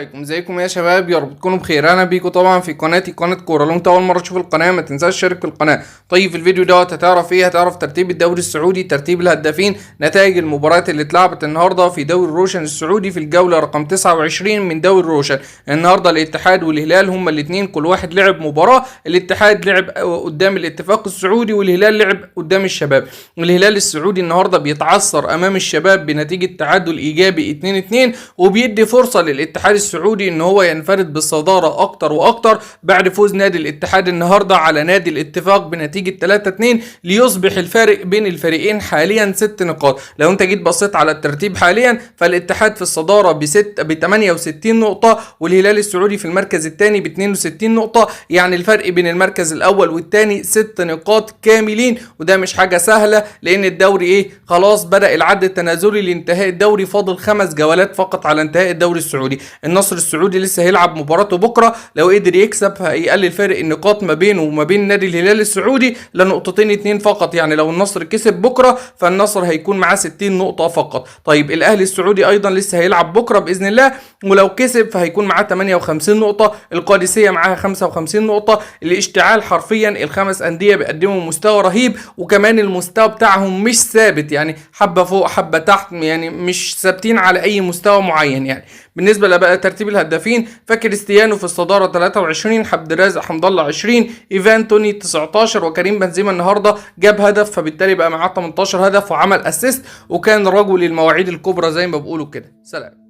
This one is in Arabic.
عليكم، ازيكم يا شباب؟ يا رب تكونوا بخير. انا بيكم طبعا في قناتي قناه كوره. لو انت اول مره تشوف القناه ما تنساش تشترك في القناه. طيب في الفيديو دوت هتعرف ايه؟ هتعرف ترتيب الدوري السعودي، ترتيب الهدافين، نتائج المباريات اللي اتلعبت النهارده في دوري الروشن السعودي في الجوله رقم 29 من دوري الروشن. النهارده الاتحاد والهلال هما الاثنين كل واحد لعب مباراه. الاتحاد لعب قدام الاتفاق السعودي والهلال لعب قدام الشباب. الهلال السعودي النهارده بيتعثر امام الشباب بنتيجه تعادل ايجابي 2-2، وبيدي فرصه للاتحاد السعودي ان هو ينفرد بالصداره اكتر واكتر بعد فوز نادي الاتحاد النهارده على نادي الاتفاق بنتيجه 3-2، ليصبح الفارق بين الفريقين حاليا 6 نقاط. لو انت جيت بصيت على الترتيب حاليا فالاتحاد في الصداره ب 68 نقطه، والهلال السعودي في المركز الثاني ب 62 نقطه. يعني الفرق بين المركز الاول والثاني 6 نقاط كاملين، وده مش حاجه سهله لان الدوري خلاص بدا العد التنازلي لانتهاء الدوري. فاضل 5 جولات فقط على انتهاء الدوري السعودي. النصر السعودي لسه هيلعب مباراته بكره، لو قدر يكسب هيقلل فارق النقاط ما بينه وما بين نادي الهلال السعودي لنقطتين 2 فقط. يعني لو النصر كسب بكره فالنصر هيكون معاه 60 نقطه فقط. طيب الاهلي السعودي ايضا لسه هيلعب بكره باذن الله، ولو كسب فهيكون معاه 58 نقطه. القادسيه معاها 55 نقطه. الاشتعال حرفيا الخمس انديه بيقدموا مستوى رهيب، وكمان المستوى بتاعهم مش ثابت، يعني حبه فوق حبه تحت، يعني مش ثابتين على اي مستوى معين. يعني بالنسبه لبقى ترتيب الهدافين فكريستيانو في الصداره 23، عبد الرازق حمد الله 20، ايفان توني 19، وكريم بنزيما النهارده جاب هدف فبالتالي بقى معاه 18 هدف وعمل اسيست، وكان رجل المواعيد الكبرى زي ما بيقولوا كده. سلام.